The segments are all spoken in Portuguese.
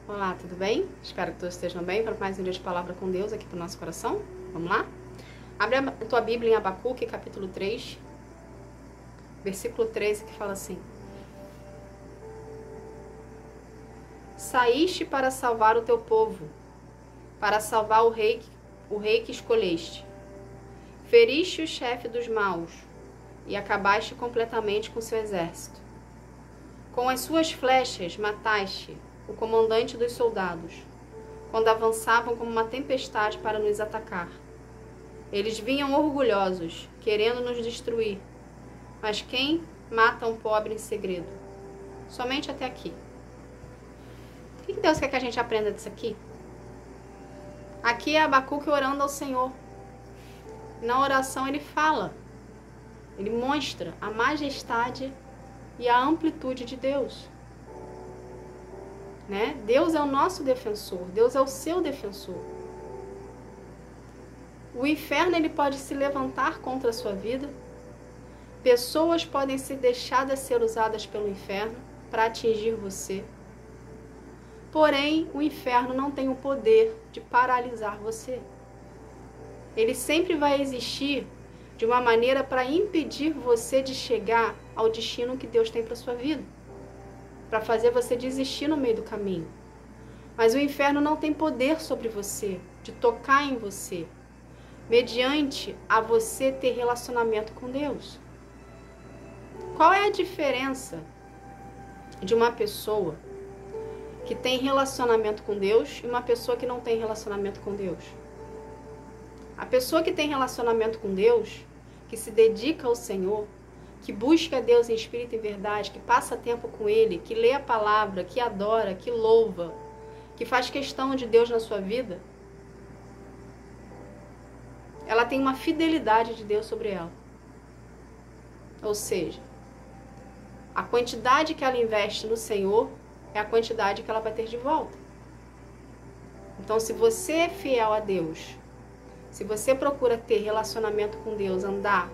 Olá, tudo bem? Espero que todos estejam bem para mais um dia de palavra com Deus aqui para o nosso coração. Vamos lá? Abre a tua Bíblia em Abacuque, capítulo 3, versículo 13, que fala assim: Saíste para salvar o teu povo, para salvar o rei que escolheste. Feriste o chefe dos maus e acabaste completamente com seu exército. Com as suas flechas mataste o comandante dos soldados, quando avançavam como uma tempestade para nos atacar. Eles vinham orgulhosos, querendo nos destruir. Mas quem mata um pobre em segredo? Somente até aqui. O que Deus quer que a gente aprenda disso aqui? Aqui é Abacuque orando ao Senhor. Na oração ele fala, ele mostra a majestade e a amplitude de Deus. Né? Deus é o nosso defensor, Deus é o seu defensor. O inferno ele pode se levantar contra a sua vida. Pessoas podem ser deixadas ser usadas pelo inferno para atingir você. Porém, o inferno não tem o poder de paralisar você. Ele sempre vai existir de uma maneira para impedir você de chegar ao destino que Deus tem para sua vida, para fazer você desistir no meio do caminho. Mas o inferno não tem poder sobre você, de tocar em você, mediante a você ter relacionamento com Deus. Qual é a diferença de uma pessoa que tem relacionamento com Deus e uma pessoa que não tem relacionamento com Deus? A pessoa que tem relacionamento com Deus, que se dedica ao Senhor, que busca Deus em espírito e verdade, que passa tempo com Ele, que lê a palavra, que adora, que louva, que faz questão de Deus na sua vida, ela tem uma fidelidade de Deus sobre ela. Ou seja, a quantidade que ela investe no Senhor é a quantidade que ela vai ter de volta. Então, se você é fiel a Deus, se você procura ter relacionamento com Deus, andar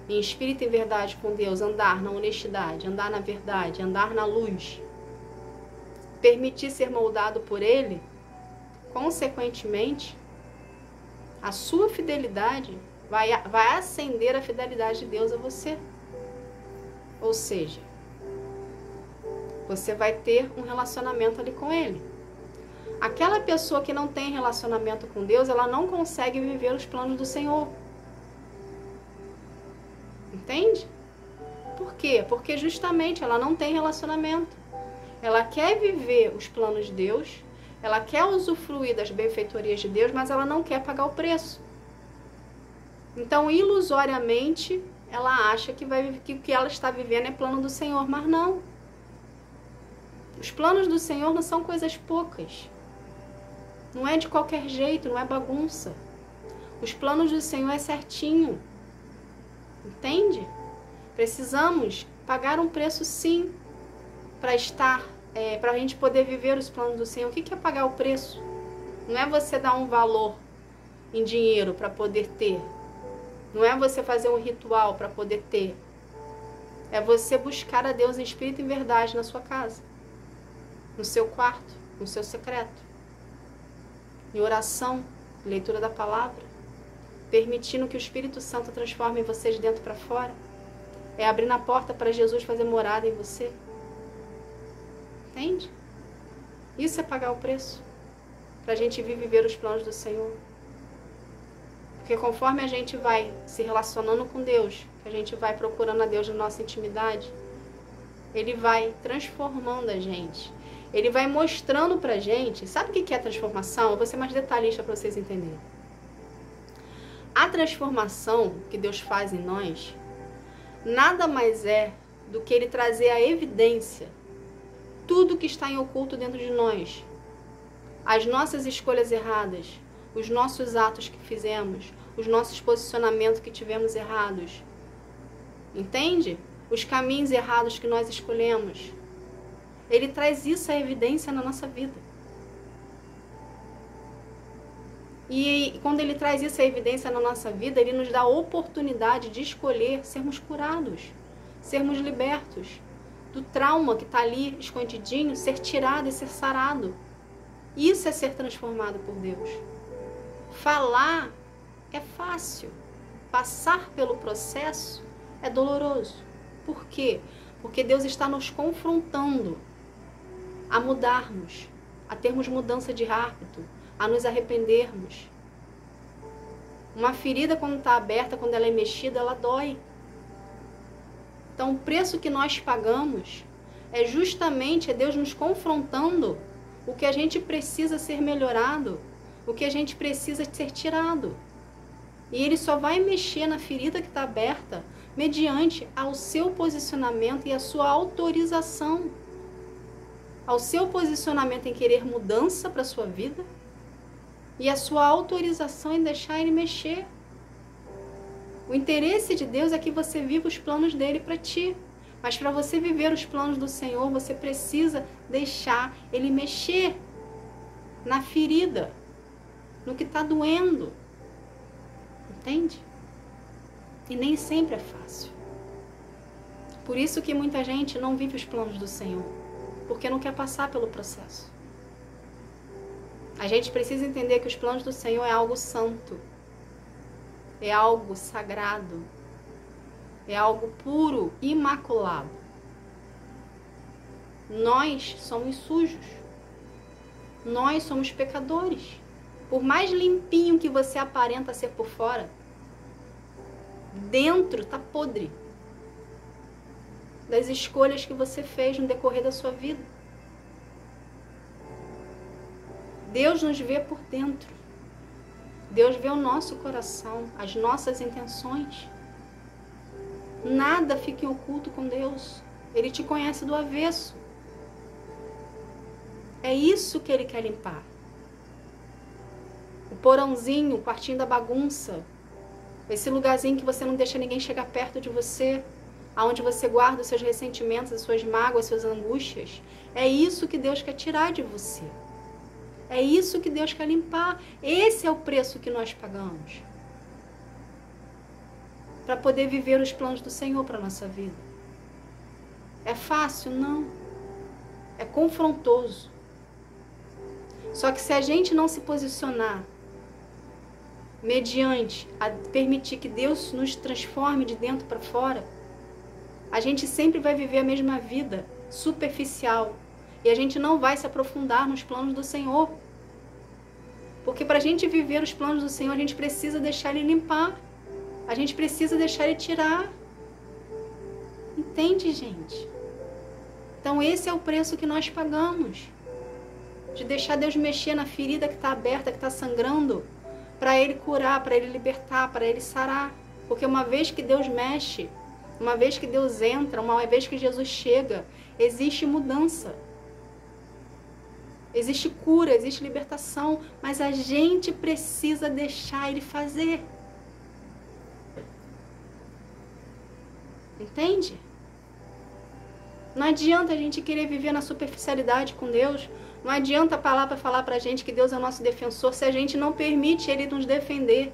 em espírito e verdade com Deus, andar na honestidade, andar na verdade, andar na luz, permitir ser moldado por Ele, consequentemente, a sua fidelidade vai acender a fidelidade de Deus a você. Ou seja, você vai ter um relacionamento ali com Ele. Aquela pessoa que não tem relacionamento com Deus, ela não consegue viver os planos do Senhor. Entende? Por quê? Porque justamente ela não tem relacionamento. Ela quer viver os planos de Deus, ela quer usufruir das benfeitorias de Deus, mas ela não quer pagar o preço. Então, ilusoriamente, ela acha que o que ela está vivendo é plano do Senhor, mas não. Os planos do Senhor não são coisas poucas. Não é de qualquer jeito, não é bagunça. Os planos do Senhor é certinho. Entende? Precisamos pagar um preço sim para a gente poder viver os planos do Senhor. O que é pagar o preço? Não é você dar um valor em dinheiro para poder ter. Não é você fazer um ritual para poder ter. É você buscar a Deus em espírito e em verdade na sua casa, no seu quarto, no seu secreto, em oração, leitura da palavra, permitindo que o Espírito Santo transforme você de dentro para fora. É abrir a porta para Jesus fazer morada em você. Entende? Isso é pagar o preço para a gente viver os planos do Senhor. Porque conforme a gente vai se relacionando com Deus, que a gente vai procurando a Deus na nossa intimidade, Ele vai transformando a gente. Ele vai mostrando pra gente. Sabe o que é transformação? Eu vou ser mais detalhista para vocês entenderem. A transformação que Deus faz em nós nada mais é do que Ele trazer a evidência, tudo que está em oculto dentro de nós, as nossas escolhas erradas, os nossos atos que fizemos, os nossos posicionamentos que tivemos errados. Entende? Os caminhos errados que nós escolhemos. Ele traz isso à evidência na nossa vida. E quando Ele traz isso à evidência na nossa vida, Ele nos dá a oportunidade de escolher sermos curados, sermos libertos, do trauma que está ali escondidinho ser tirado e ser sarado. Isso é ser transformado por Deus. Falar é fácil. Passar pelo processo é doloroso. Por quê? Porque Deus está nos confrontando a mudarmos, a termos mudança de hábito, a nos arrependermos. Uma ferida, quando está aberta, quando ela é mexida, ela dói. Então, o preço que nós pagamos é justamente Deus nos confrontando o que a gente precisa ser melhorado, o que a gente precisa ser tirado. E Ele só vai mexer na ferida que está aberta mediante ao seu posicionamento e a sua autorização. Ao seu posicionamento em querer mudança para a sua vida e a sua autorização em deixar Ele mexer. O interesse de Deus é que você viva os planos dele para ti. Mas para você viver os planos do Senhor, você precisa deixar Ele mexer na ferida, no que está doendo. Entende? E nem sempre é fácil. Por isso que muita gente não vive os planos do Senhor, porque não quer passar pelo processo. A gente precisa entender que os planos do Senhor é algo santo, é algo sagrado, é algo puro, imaculado. Nós somos sujos, nós somos pecadores. Por mais limpinho que você aparenta ser por fora, dentro está podre das escolhas que você fez no decorrer da sua vida. Deus nos vê por dentro. Deus vê o nosso coração, as nossas intenções. Nada fica em oculto com Deus. Ele te conhece do avesso. É isso que Ele quer limpar. O porãozinho, o quartinho da bagunça, esse lugarzinho que você não deixa ninguém chegar perto de você, aonde você guarda os seus ressentimentos, as suas mágoas, as suas angústias. É isso que Deus quer tirar de você. É isso que Deus quer limpar. Esse é o preço que nós pagamos para poder viver os planos do Senhor para a nossa vida. É fácil? Não. É confrontoso. Só que se a gente não se posicionar mediante a permitir que Deus nos transforme de dentro para fora, a gente sempre vai viver a mesma vida superficial e a gente não vai se aprofundar nos planos do Senhor. Porque para a gente viver os planos do Senhor, a gente precisa deixar Ele limpar. A gente precisa deixar Ele tirar. Entende, gente? Então esse é o preço que nós pagamos. De deixar Deus mexer na ferida que está aberta, que está sangrando, para Ele curar, para Ele libertar, para Ele sarar. Porque uma vez que Deus mexe, uma vez que Deus entra, uma vez que Jesus chega, existe mudança. Existe cura, existe libertação, mas a gente precisa deixar Ele fazer. Entende? Não adianta a gente querer viver na superficialidade com Deus. Não adianta a palavra falar pra gente que Deus é o nosso defensor se a gente não permite Ele nos defender.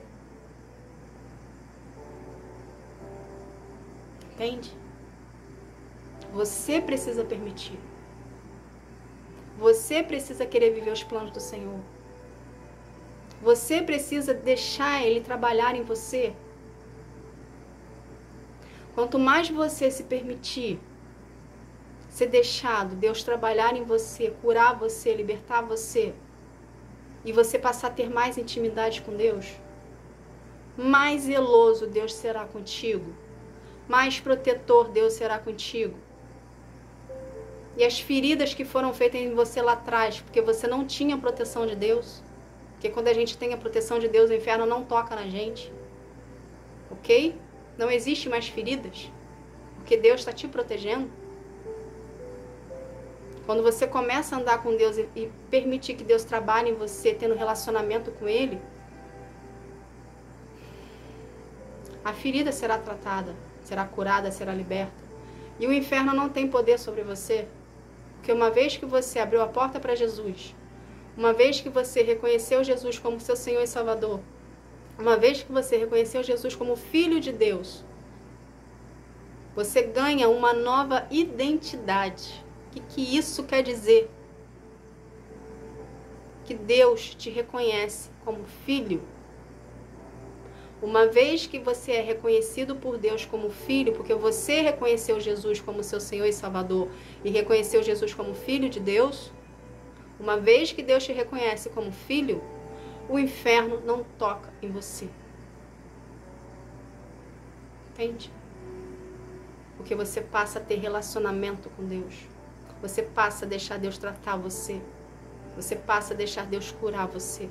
Entende? Você precisa permitir. Você precisa querer viver os planos do Senhor. Você precisa deixar Ele trabalhar em você. Quanto mais você se permitir ser deixado, Deus trabalhar em você, curar você, libertar você, e você passar a ter mais intimidade com Deus, mais zeloso Deus será contigo, mais protetor Deus será contigo. E as feridas que foram feitas em você lá atrás, porque você não tinha proteção de Deus, porque quando a gente tem a proteção de Deus, o inferno não toca na gente, ok? Não existe mais feridas, porque Deus está te protegendo. Quando você começa a andar com Deus e permitir que Deus trabalhe em você, tendo relacionamento com Ele, a ferida será tratada, será curada, será liberta. E o inferno não tem poder sobre você, porque uma vez que você abriu a porta para Jesus, uma vez que você reconheceu Jesus como seu Senhor e Salvador, uma vez que você reconheceu Jesus como Filho de Deus, Você ganha uma nova identidade. O que isso quer dizer? Que Deus te reconhece como filho. Uma vez que você é reconhecido por Deus como filho, porque você reconheceu Jesus como seu Senhor e Salvador e reconheceu Jesus como filho de Deus, uma vez que Deus te reconhece como filho, o inferno não toca em você. Entende? Porque você passa a ter relacionamento com Deus. Você passa a deixar Deus tratar você. Você passa a deixar Deus curar você.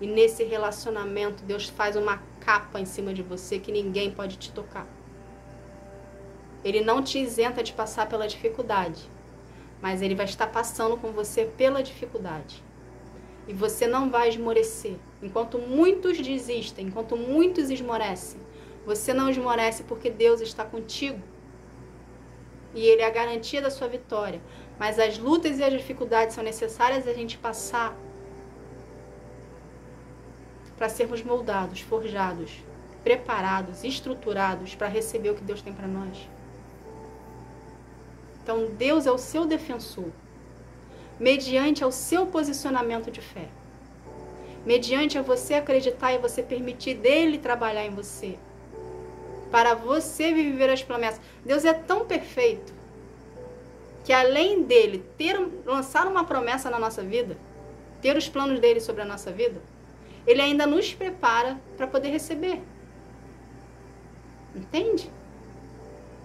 E nesse relacionamento, Deus faz uma capa em cima de você que ninguém pode te tocar. Ele não te isenta de passar pela dificuldade, mas Ele vai estar passando com você pela dificuldade. E você não vai esmorecer. Enquanto muitos desistem, enquanto muitos esmorecem, você não esmorece porque Deus está contigo. E Ele é a garantia da sua vitória. Mas as lutas e as dificuldades são necessárias a gente passar para sermos moldados, forjados, preparados, estruturados para receber o que Deus tem para nós. Então Deus é o seu defensor, mediante ao seu posicionamento de fé, mediante a você acreditar e você permitir dele trabalhar em você, para você viver as promessas. Deus é tão perfeito que além dele lançar uma promessa na nossa vida, ter os planos dele sobre a nossa vida, ele ainda nos prepara para poder receber. Entende?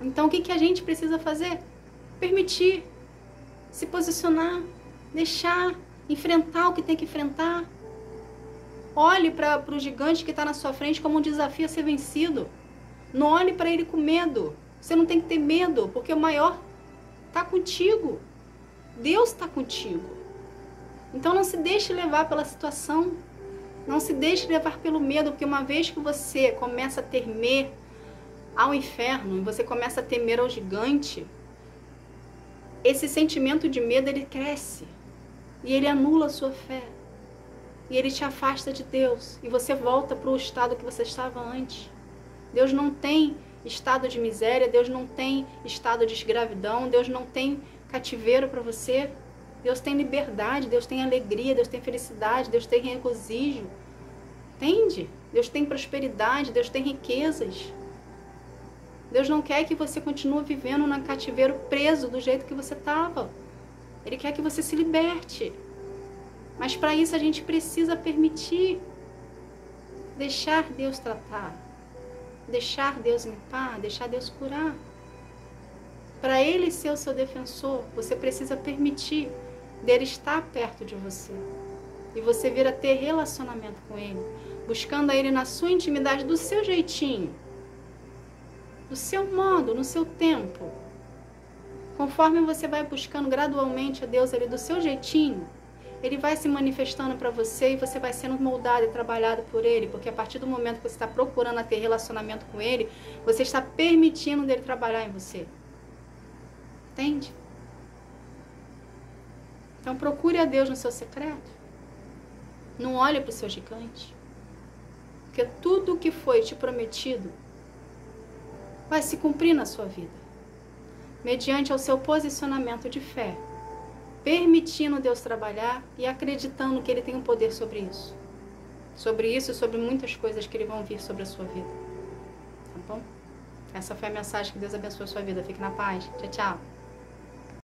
Então o que a gente precisa fazer? Permitir, se posicionar, deixar, enfrentar o que tem que enfrentar. Olhe para o gigante que está na sua frente como um desafio a ser vencido. Não olhe para ele com medo. Você não tem que ter medo, porque o maior está contigo. Deus está contigo. Então não se deixe levar pela situação. Não se deixe levar pelo medo, porque uma vez que você começa a temer ao inferno, você começa a temer ao gigante, esse sentimento de medo, ele cresce. E ele anula a sua fé. E ele te afasta de Deus. E você volta para o estado que você estava antes. Deus não tem estado de miséria, Deus não tem estado de escravidão, Deus não tem cativeiro para você. Deus tem liberdade, Deus tem alegria, Deus tem felicidade, Deus tem regozijo. Entende? Deus tem prosperidade, Deus tem riquezas. Deus não quer que você continue vivendo no cativeiro preso do jeito que você estava. Ele quer que você se liberte. Mas para isso a gente precisa permitir. Deixar Deus tratar. Deixar Deus limpar, deixar Deus curar. Para Ele ser o seu defensor, você precisa permitir dele estar perto de você. E você vir a ter relacionamento com Ele, buscando a Ele na sua intimidade, do seu jeitinho, do seu modo, no seu tempo. Conforme você vai buscando gradualmente a Deus ali do seu jeitinho, Ele vai se manifestando para você e você vai sendo moldado e trabalhado por Ele, porque a partir do momento que você está procurando ter relacionamento com Ele, você está permitindo dele trabalhar em você. Entende? Então procure a Deus no seu secreto. Não olhe para o seu gigante. Porque tudo o que foi te prometido vai se cumprir na sua vida. Mediante ao seu posicionamento de fé. Permitindo Deus trabalhar e acreditando que Ele tem um poder sobre isso. Sobre isso e sobre muitas coisas que Ele vão vir sobre a sua vida. Tá bom? Essa foi a mensagem. Que Deus abençoe a sua vida. Fique na paz. Tchau, tchau.